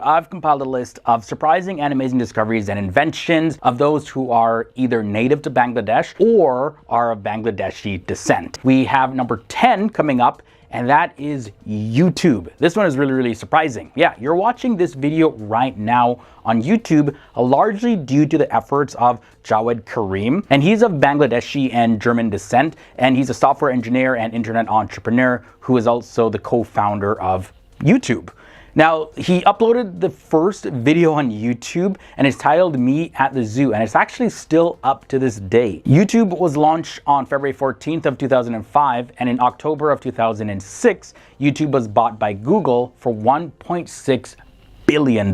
I've compiled a list of surprising and amazing discoveries and inventions of those who are either native to Bangladesh or are of Bangladeshi descent. We have number 10 coming up, and that is YouTube. This one is really surprising. Yeah, you're watching this video right now on YouTube, largely due to the efforts of Jawed Karim. And he's of Bangladeshi and German descent, and he's a software engineer and internet entrepreneur who is also the co-founder of YouTube. Now, he uploaded the first video on YouTube and it's titled Me at the Zoo, and it's actually still up to this day. YouTube was launched on February 14th of 2005, and in October of 2006, YouTube was bought by Google for $1.6 billion.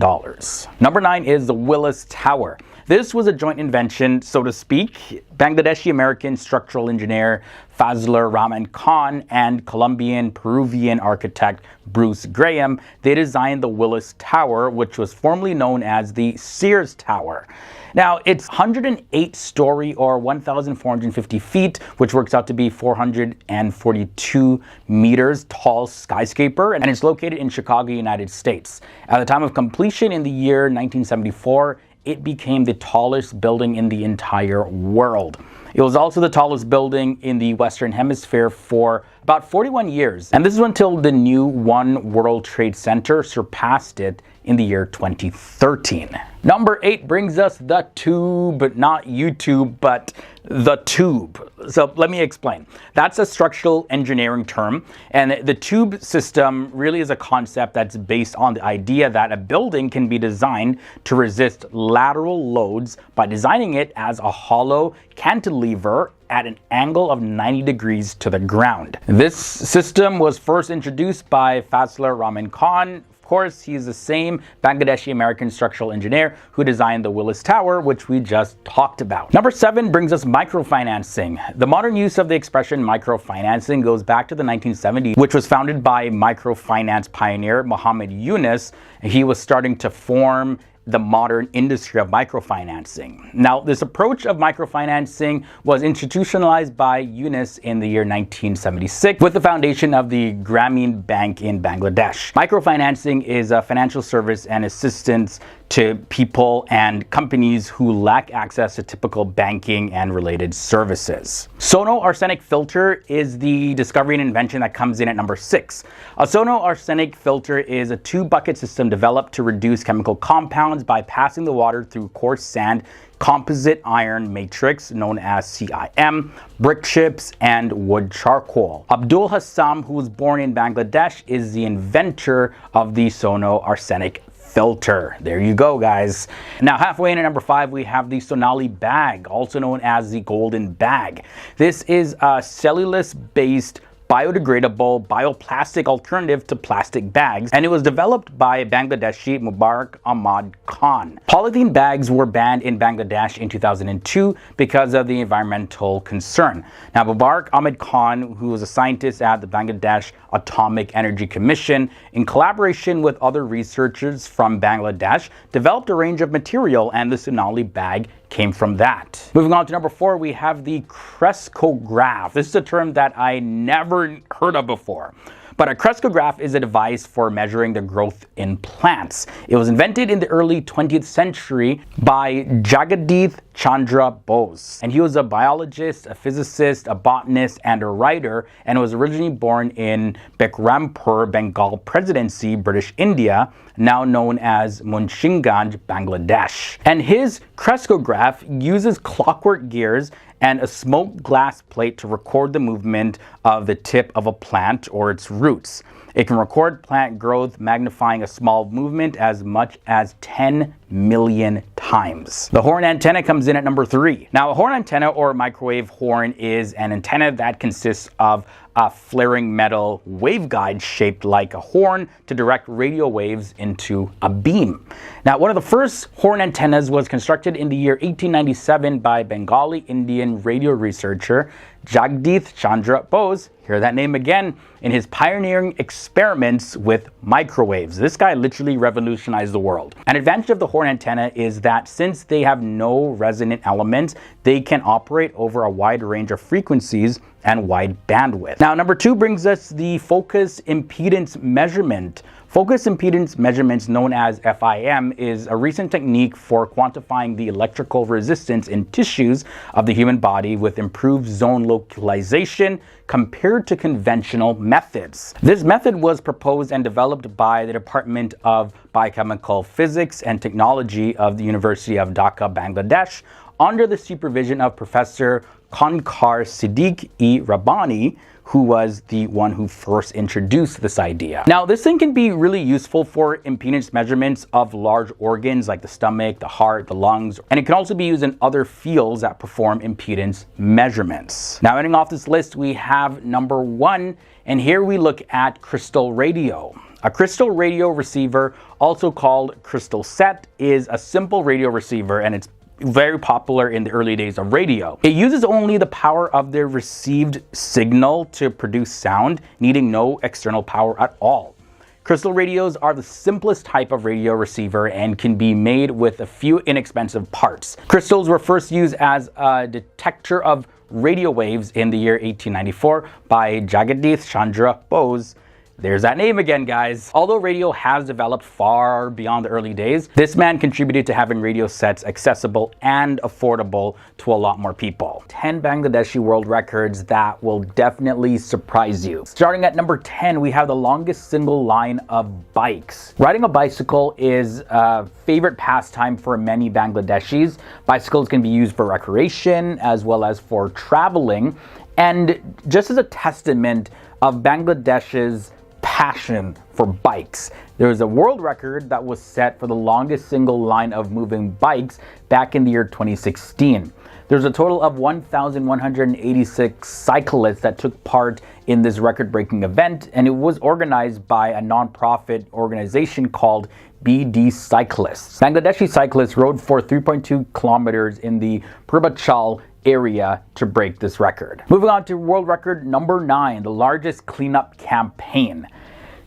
Number 9 is the Willis Tower. This was a joint invention, so to speak. Bangladeshi-American structural engineer Fazlur Rahman Khan and Colombian-Peruvian architect Bruce Graham, they designed the Willis Tower, which was formerly known as the Sears Tower. Now, it's 108-story or 1,450 feet, which works out to be 442 meters tall skyscraper, and it's located in Chicago, United States. At the time of completion in the year 1974, it became the tallest building in the entire world. It was also the tallest building in the Western Hemisphere for about 41 years. And this is until the new One World Trade Center surpassed it in the year 2013. Number 8 brings us the tube, not YouTube, but the tube. So let me explain. That's a structural engineering term, and the tube system really is a concept that's based on the idea that a building can be designed to resist lateral loads by designing it as a hollow cantilever at an angle of 90 degrees to the ground. This system was first introduced by Fazlur Rahman Khan. Of course, he's the same Bangladeshi-American structural engineer who designed the Willis Tower, which we just talked about. Number 7 brings us microfinancing. The modern use of the expression microfinancing goes back to the 1970s, which was founded by microfinance pioneer Muhammad Yunus. He was starting to form the modern industry of microfinancing. Now, this approach of microfinancing was institutionalized by Yunus in the year 1976 with the foundation of the Grameen Bank in Bangladesh. Microfinancing is a financial service and assistance to people and companies who lack access to typical banking and related services. Sono arsenic filter is the discovery and invention that comes in at number 6. A sono arsenic filter is a 2-bucket system developed to reduce chemical compounds by passing the water through coarse sand, composite iron matrix known as CIM, brick chips, and wood charcoal. Abdul Hassam, who was born in Bangladesh, is the inventor of the sono arsenic filter. There you go, guys. Now, halfway into number 5, we have the Sonali bag, also known as the golden bag. This is a cellulose-based biodegradable bioplastic alternative to plastic bags, and it was developed by Bangladeshi Mubarak Ahmad Khan. Polythene bags were banned in Bangladesh in 2002 because of the environmental concern. Now, Mubarak Ahmad Khan, who was a scientist at the Bangladesh Atomic Energy Commission, in collaboration with other researchers from Bangladesh, developed a range of material, and the Sonali bag came from that. Moving on to number 4, we have the crescograph. This is a term that I never heard of before. But a crescograph is a device for measuring the growth in plants. It was invented in the early 20th century by Jagadish Chandra Bose. And he was a biologist, a physicist, a botanist, and a writer, and was originally born in Berhampur, Bengal Presidency, British India, now known as Munshinganj, Bangladesh. And his crescograph uses clockwork gears and a smoked glass plate to record the movement of the tip of a plant or its roots. It can record plant growth, magnifying a small movement as much as 10 million times. The horn antenna comes in at number 3. Now, a horn antenna or microwave horn is an antenna that consists of a flaring metal waveguide shaped like a horn to direct radio waves into a beam. Now, one of the first horn antennas was constructed in the year 1897 by Bengali Indian radio researcher Jagadish Chandra Bose, hear that name again, in his pioneering experiments with microwaves. This guy literally revolutionized the world. An advantage of the horn antenna is that since they have no resonant elements, they can operate over a wide range of frequencies and wide bandwidth. Now, number 2 brings us the focus impedance measurement. Focus impedance measurements, known as FIM, is a recent technique for quantifying the electrical resistance in tissues of the human body with improved zone localization compared to conventional methods. This method was proposed and developed by the Department of Biochemical Physics and Technology of the University of Dhaka, Bangladesh, under the supervision of Professor Konkar Siddique-e-Rabbani, who was the one who first introduced this idea. Now, this thing can be really useful for impedance measurements of large organs like the stomach, the heart, the lungs, and it can also be used in other fields that perform impedance measurements. Now, ending off this list, we have number 1, and here we look at crystal radio. A crystal radio receiver, also called crystal set, is a simple radio receiver, and it's very popular in the early days of radio. It uses only the power of the received signal to produce sound, needing no external power at all. Crystal radios are the simplest type of radio receiver and can be made with a few inexpensive parts. Crystals were first used as a detector of radio waves in the year 1894 by Jagadish Chandra Bose. There's that name again, guys. Although radio has developed far beyond the early days, this man contributed to having radio sets accessible and affordable to a lot more people. 10 Bangladeshi world records that will definitely surprise you. Starting at number 10, we have the longest single line of bikes. Riding a bicycle is a favorite pastime for many Bangladeshis. Bicycles can be used for recreation as well as for traveling. And just as a testament of Bangladesh's passion for bikes, there was a world record that was set for the longest single line of moving bikes back in the year 2016. There's a total of 1,186 cyclists that took part in this record-breaking event, and it was organized by a non-profit organization called BD Cyclists. Bangladeshi cyclists rode for 3.2 kilometers in the Purbanchal area to break this record. Moving on to world record number 9, the largest cleanup campaign.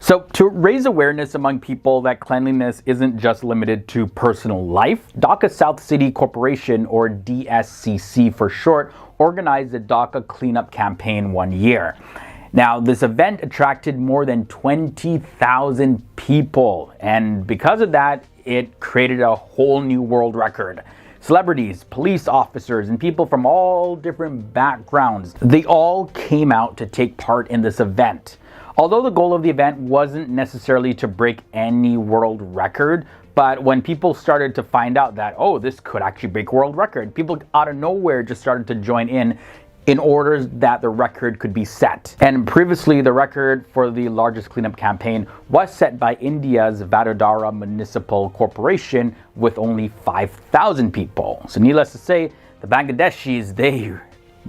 So to raise awareness among people that cleanliness isn't just limited to personal life, Dhaka South City Corporation, or DSCC for short, organized the Dhaka Cleanup Campaign one year. Now, this event attracted more than 20,000 people, and because of that, it created a whole new world record. Celebrities, police officers, and people from all different backgrounds, they all came out to take part in this event. Although the goal of the event wasn't necessarily to break any world record, but when people started to find out that, oh, this could actually break world record, people out of nowhere just started to join in order that the record could be set. And previously, the record for the largest cleanup campaign was set by India's Vadodara Municipal Corporation with only 5,000 people. So needless to say, the Bangladeshis, they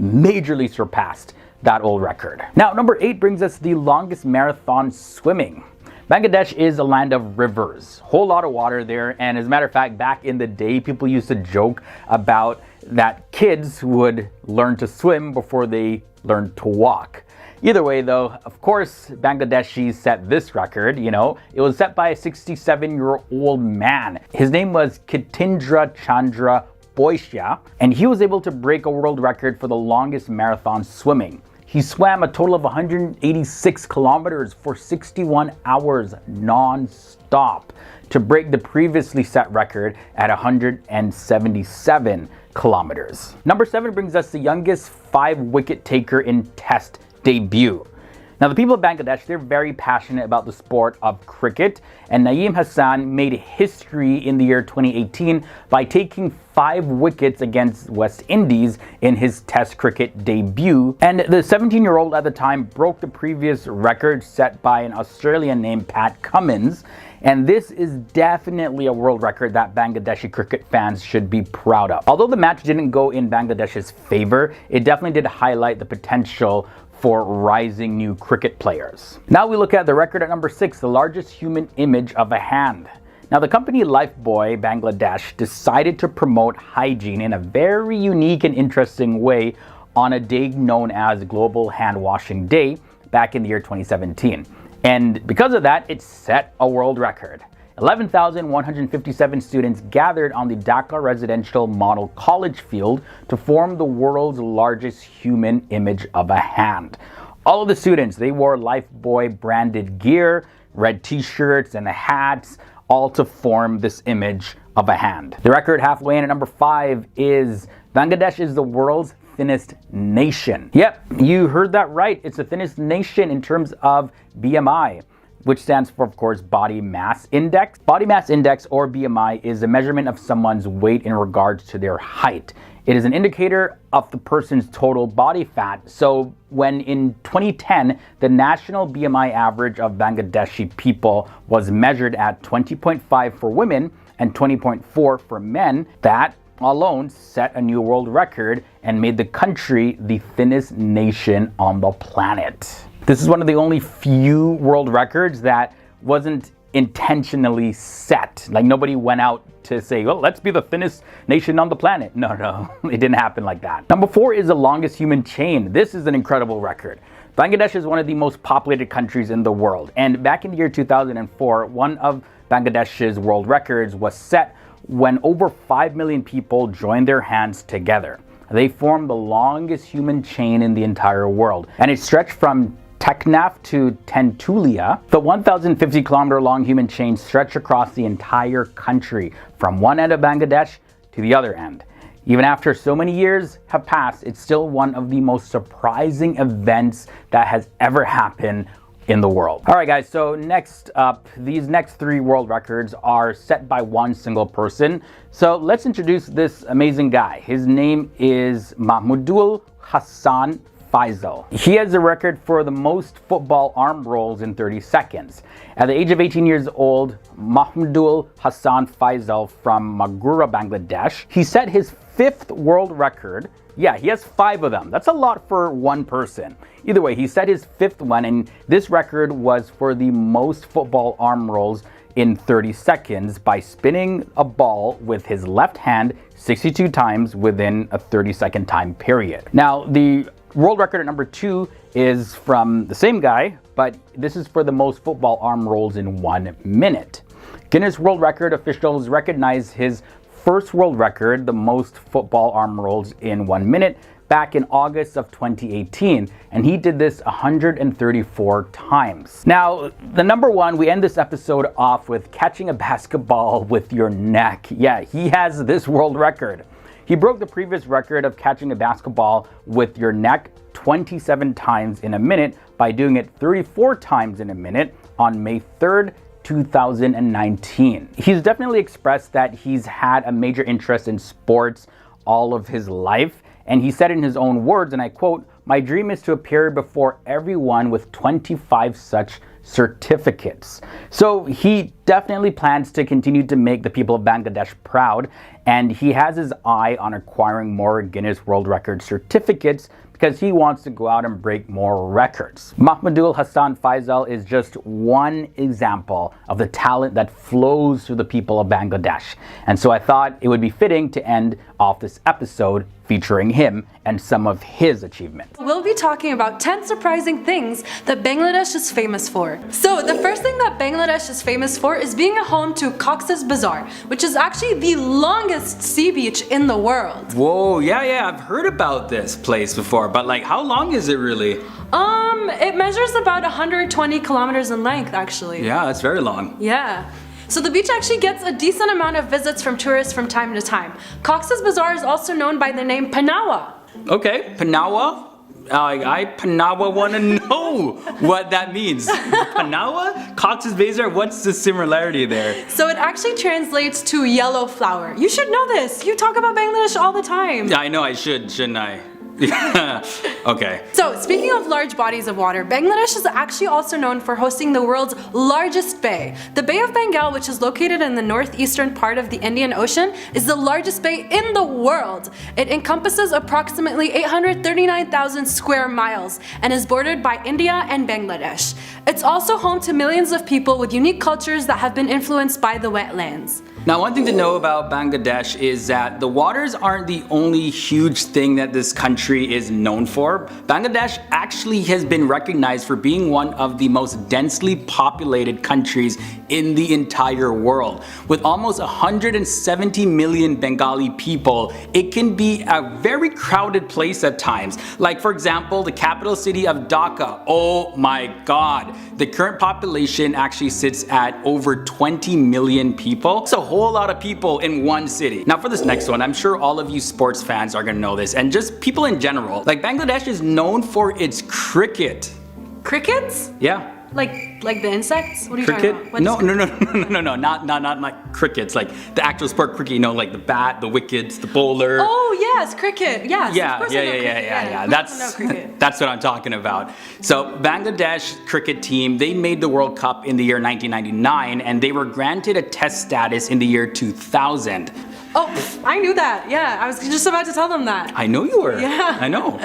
majorly surpassed that old record. Now, number 8 brings us the longest marathon swimming. Bangladesh is a land of rivers, whole lot of water there, and as a matter of fact, back in the day, people used to joke about that kids would learn to swim before they learned to walk. Either way though, of course, Bangladeshis set this record, It was set by a 67-year-old man. His name was Kitindra Chandra Boishya, and he was able to break a world record for the longest marathon swimming. He swam a total of 186 kilometers for 61 hours non-stop to break the previously set record at 177 kilometers. Number 7 brings us the youngest 5-wicket taker in Test debut. Now, the people of Bangladesh, they're very passionate about the sport of cricket, and Naeem Hassan made history in the year 2018 by taking 5 wickets against West Indies in his Test cricket debut. And the 17-year-old at the time broke the previous record set by an Australian named Pat Cummins. And this is definitely a world record that Bangladeshi cricket fans should be proud of. Although the match didn't go in Bangladesh's favor, it definitely did highlight the potential for rising new cricket players. Now we look at the record at number 6, the largest human image of a hand. Now, the company Lifebuoy Bangladesh decided to promote hygiene in a very unique and interesting way on a day known as Global Hand Washing Day back in the year 2017. And because of that, it set a world record. 11,157 students gathered on the Dhaka Residential Model College field to form the world's largest human image of a hand. All of the students, they wore Lifebuoy branded gear, red t-shirts and the hats, all to form this image of a hand. The record halfway in at number 5 is Bangladesh is the world's thinnest nation. Yep, you heard that right. It's the thinnest nation in terms of BMI, which stands for, of course, body mass index. Body mass index, or BMI, is a measurement of someone's weight in regards to their height. It is an indicator of the person's total body fat. So when in 2010, the national BMI average of Bangladeshi people was measured at 20.5 for women and 20.4 for men, that alone set a new world record and made the country the thinnest nation on the planet. This is one of the only few world records that wasn't intentionally set. Like, nobody went out to say, well, let's be the thinnest nation on the planet. No, it didn't happen like that. Number 4 is the longest human chain. This is an incredible record. Bangladesh is one of the most populated countries in the world. And back in the year 2004, one of Bangladesh's world records was set when over 5 million people joined their hands together. They formed the longest human chain in the entire world. And it stretched from Teknaf to Tentulia. The 1,050 kilometer long human chain stretched across the entire country from one end of Bangladesh to the other end. Even after so many years have passed, it's still one of the most surprising events that has ever happened in the world. All right, guys, so next up, these next 3 world records are set by one single person. So let's introduce this amazing guy. His name is Mahmudul Hassan Faisal. He has a record for the most football arm rolls in 30 seconds. At the age of 18 years old, Mahmudul Hassan Faisal from Maghura, Bangladesh, he set his 5th world record. Yeah, he has 5 of them. That's a lot for one person. Either way, he set his 5th one, and this record was for the most football arm rolls in 30 seconds by spinning a ball with his left hand 62 times within a 30-second time period. Now, the world record at number 2 is from the same guy, but this is for the most football arm rolls in 1 minute. Guinness World Record officials recognize his first world record, the most football arm rolls in 1 minute, back in August of 2018, and he did this 134 times. Now, the number 1, we end this episode off with catching a basketball with your neck. Yeah, he has this world record. He broke the previous record of catching a basketball with your neck 27 times in a minute by doing it 34 times in a minute on May 3rd, 2019. He's definitely expressed that he's had a major interest in sports all of his life, and he said in his own words, and I quote, "My dream is to appear before everyone with 25 such certificates." So he definitely plans to continue to make the people of Bangladesh proud, and he has his eye on acquiring more Guinness World Record certificates because he wants to go out and break more records. Mahmudul Hassan Faisal is just one example of the talent that flows through the people of Bangladesh. And so I thought it would be fitting to end off this episode featuring him and some of his achievements. We'll be talking about 10 surprising things that Bangladesh is famous for. So the first thing that Bangladesh is famous for is being a home to Cox's Bazar, which is actually the longest sea beach in the world. Whoa, yeah, I've heard about this place before, but like, how long is it really? It measures about 120 kilometers in length, actually. Yeah, that's very long. Yeah. So the beach actually gets a decent amount of visits from tourists from time to time. Cox's Bazar is also known by the name Panawa. Okay, Panawa? I Panawa want to know what that means. Panawa? Cox's Bazar? What's the similarity there? So it actually translates to yellow flower. You should know this. You talk about Bangladesh all the time. Yeah, I know I should, shouldn't I? Okay. So speaking of large bodies of water, Bangladesh is actually also known for hosting the world's largest bay. The Bay of Bengal, which is located in the northeastern part of the Indian Ocean, is the largest bay in the world. It encompasses approximately 839,000 square miles and is bordered by India and Bangladesh. It's also home to millions of people with unique cultures that have been influenced by the wetlands. Now, one thing to know about Bangladesh is that the waters aren't the only huge thing that this country country is known for. Bangladesh actually has been recognized for being one of the most densely populated countries in the entire world. With almost 170 million Bengali people, it can be a very crowded place at times. Like for example, the capital city of Dhaka. Oh my god. The current population actually sits at over 20 million people. It's a whole lot of people in one city. Now for this next one, I'm sure all of you sports fans are gonna know this, and just people in general. Like Bangladesh is known for its cricket. Crickets? Yeah. Like the insects? What are you Cricket? talking about? No, not like crickets, like the actual sport cricket, you know, like the bat, the wickets, the bowler. Oh yes, cricket. Yes. Yeah, of course I know cricket. yeah. Cricket. That's what I'm talking about. So Bangladesh cricket team, they made the World Cup in the year 1999, and they were granted a test status in the year 2000. Oh, I knew that. Yeah, I was just about to tell them that. I know you were. Yeah. I know.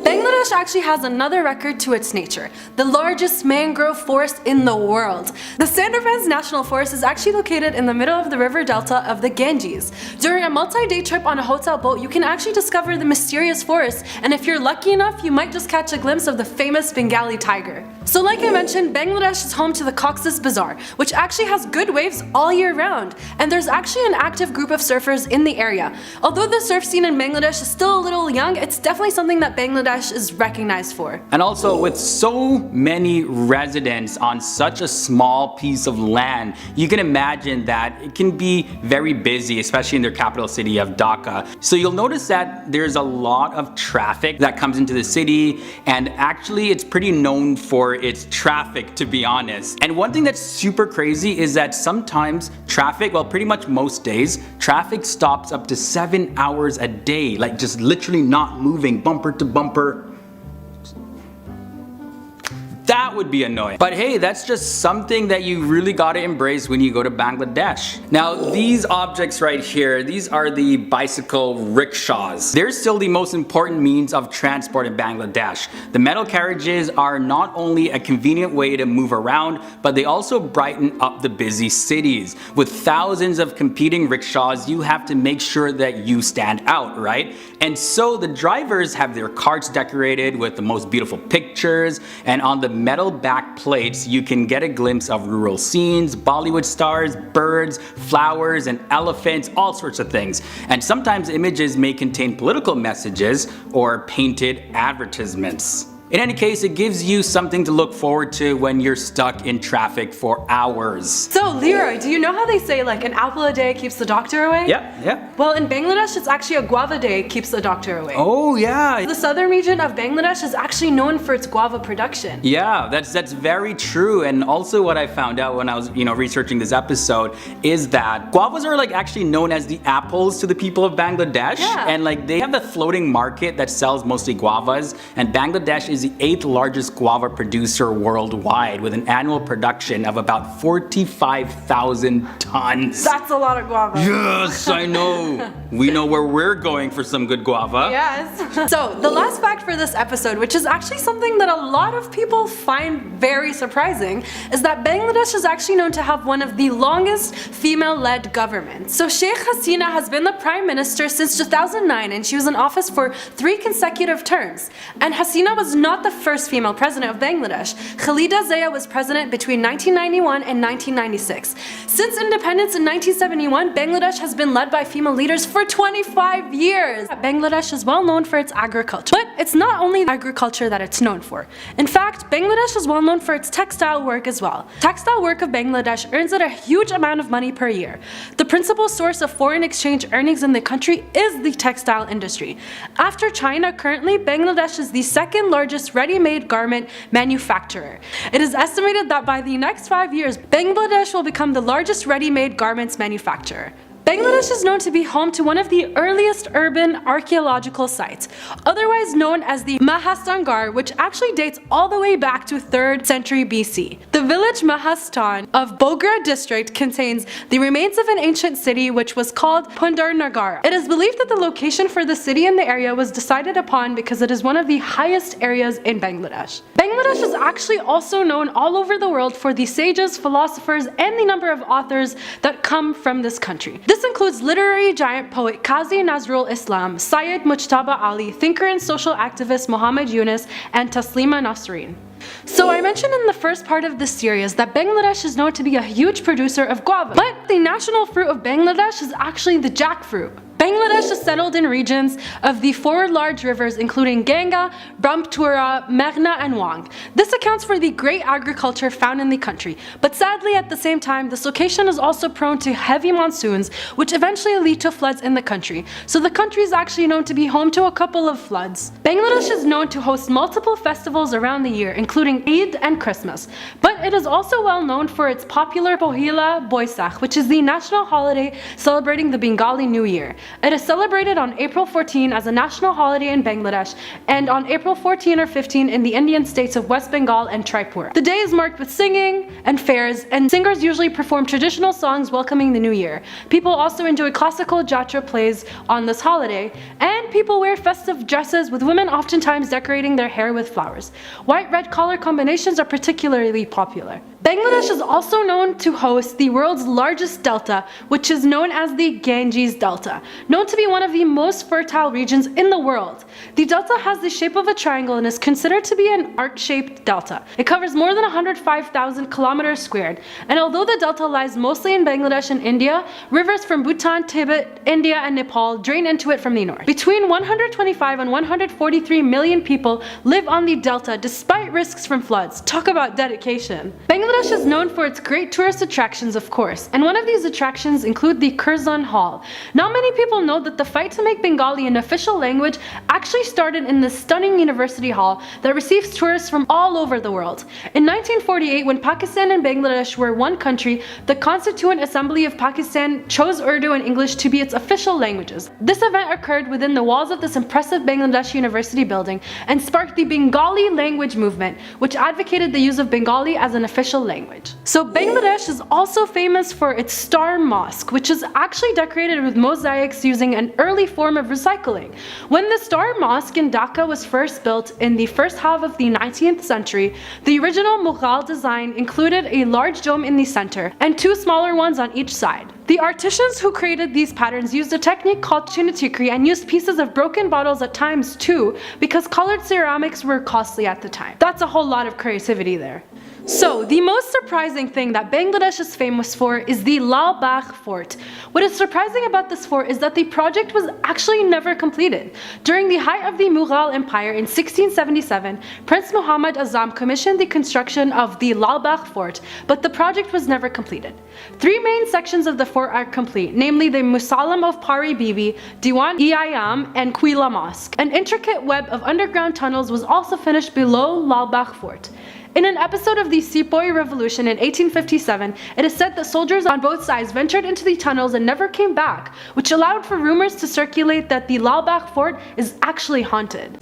Bangladesh actually has another record to its nature, the largest mangrove forest in the world. The Sundarbans National Forest is actually located in the middle of the river delta of the Ganges. During a multi-day trip on a hotel boat, you can actually discover the mysterious forest, and if you're lucky enough, you might just catch a glimpse of the famous Bengali tiger. So like I mentioned, Bangladesh is home to the Cox's Bazar, which actually has good waves all year round, and there's actually an active group of surfers in the area. Although the surf scene in Bangladesh is still a little young, it's definitely something that Bangladesh is recognized for. And also, with so many residents on such a small piece of land, you can imagine that it can be very busy, especially in their capital city of Dhaka. So you'll notice that there's a lot of traffic that comes into the city, and actually it's pretty known for its traffic, to be honest. And one thing that's super crazy is that sometimes traffic, well, pretty much most days, traffic stops up to 7 hours a day, like just literally not moving bumper to bumper. That would be annoying. But hey, that's just something that you really gotta embrace when you go to Bangladesh. Now, these objects right here, these are the bicycle rickshaws. They're still the most important means of transport in Bangladesh. The metal carriages are not only a convenient way to move around, but they also brighten up the busy cities. With thousands of competing rickshaws, you have to make sure that you stand out, right? And so the drivers have their carts decorated with the most beautiful pictures, and on the metal back plates you can get a glimpse of rural scenes, Bollywood stars, birds, flowers, and elephants, all sorts of things. And sometimes images may contain political messages or painted advertisements. In any case, it gives you something to look forward to when you're stuck in traffic for hours. So Leroy, do you know how they say like an apple a day keeps the doctor away? Yeah. Well, in Bangladesh, it's actually a guava day keeps the doctor away. Oh yeah. The southern region of Bangladesh is actually known for its guava production. Yeah, that's very true. And also what I found out when I was, researching this episode is that guavas are like actually known as the apples to the people of Bangladesh. Yeah. And like they have a floating market that sells mostly guavas, and Bangladesh is the 8th largest guava producer worldwide with an annual production of about 45,000 tons. That's a lot of guava. Yes, I know. We know where we're going for some good guava. Yes. So the last fact for this episode, which is actually something that a lot of people find very surprising, is that Bangladesh is actually known to have one of the longest female-led governments. So Sheikh Hasina has been the prime minister since 2009, and she was in office for 3 consecutive terms. And Hasina was not the first female president of Bangladesh. Khalida Zia was president between 1991 and 1996. Since independence in 1971, Bangladesh has been led by female leaders for 25 years. Bangladesh is well known for its agriculture, but it's not only agriculture that it's known for. In fact, Bangladesh is well known for its textile work as well. Textile work of Bangladesh earns it a huge amount of money per year. The principal source of foreign exchange earnings in the country is the textile industry. After China, currently Bangladesh is the second largest ready-made garment manufacturer. It is estimated that by the next 5 years, Bangladesh will become the largest ready-made garments manufacturer. Bangladesh is known to be home to one of the earliest urban archaeological sites, otherwise known as the Mahastangar, which actually dates all the way back to 3rd century BC. The village Mahastan of Bogra district contains the remains of an ancient city which was called Pundarnagar. It is believed that the location for the city in the area was decided upon because it is one of the highest areas in Bangladesh. Bangladesh is actually also known all over the world for the sages, philosophers, and the number of authors that come from this country. This This includes literary giant poet Qazi Nazrul Islam, Syed Mujtaba Ali, thinker and social activist Muhammad Yunus, and Taslima Nasreen. So I mentioned in the first part of this series that Bangladesh is known to be a huge producer of guava, but the national fruit of Bangladesh is actually the jackfruit. Bangladesh is settled in regions of the 4 large rivers including Ganga, Brahmaputra, Meghna, and Wang. This accounts for the great agriculture found in the country, but sadly at the same time this location is also prone to heavy monsoons which eventually lead to floods in the country, so the country is actually known to be home to a couple of floods. Bangladesh is known to host multiple festivals around the year including Eid and Christmas, but it is also well known for its popular Pohila Boisak, which is the national holiday celebrating the Bengali New Year. It is celebrated on April 14 as a national holiday in Bangladesh and on April 14 or 15 in the Indian states of West Bengal and Tripura. The day is marked with singing and fairs, and singers usually perform traditional songs welcoming the new year. People also enjoy classical jatra plays on this holiday, and people wear festive dresses with women oftentimes decorating their hair with flowers. White-red color combinations are particularly popular. Bangladesh is also known to host the world's largest delta, which is known as the Ganges Delta, known to be one of the most fertile regions in the world. The delta has the shape of a triangle and is considered to be an arc-shaped delta. It covers more than 105,000 kilometers squared, and although the delta lies mostly in Bangladesh and India, rivers from Bhutan, Tibet, India, and Nepal drain into it from the north. Between 125 and 143 million people live on the delta despite risks from floods. Talk about dedication. Bangladesh is known for its great tourist attractions, of course, and one of these attractions include the Curzon Hall. Not many people know that the fight to make Bengali an official language actually started in this stunning university hall that receives tourists from all over the world. In 1948, when Pakistan and Bangladesh were one country, the Constituent Assembly of Pakistan chose Urdu and English to be its official languages. This event occurred within the walls of this impressive Bangladesh university building and sparked the Bengali language movement, which advocated the use of Bengali as an official language. So Bangladesh is also famous for its Star Mosque, which is actually decorated with mosaics using an early form of recycling. When the Star Mosque in Dhaka was first built in the first half of the 19th century, the original Mughal design included a large dome in the center and 2 smaller ones on each side. The artisans who created these patterns used a technique called chinatikri and used pieces of broken bottles at times too, because colored ceramics were costly at the time. That's a whole lot of creativity there. So, the most surprising thing that Bangladesh is famous for is the Lal Bagh Fort. What is surprising about this fort is that the project was actually never completed. During the height of the Mughal Empire in 1677, Prince Muhammad Azam commissioned the construction of the Lal Bagh Fort, but the project was never completed. 3 main sections of the fort are complete, namely the Musallam of Pari Bibi, Diwan-e-Ayam, and Quila Mosque. An intricate web of underground tunnels was also finished below Lal Bagh Fort. In an episode of the Sepoy Revolution in 1857, it is said that soldiers on both sides ventured into the tunnels and never came back, which allowed for rumors to circulate that the Lal Bagh Fort is actually haunted.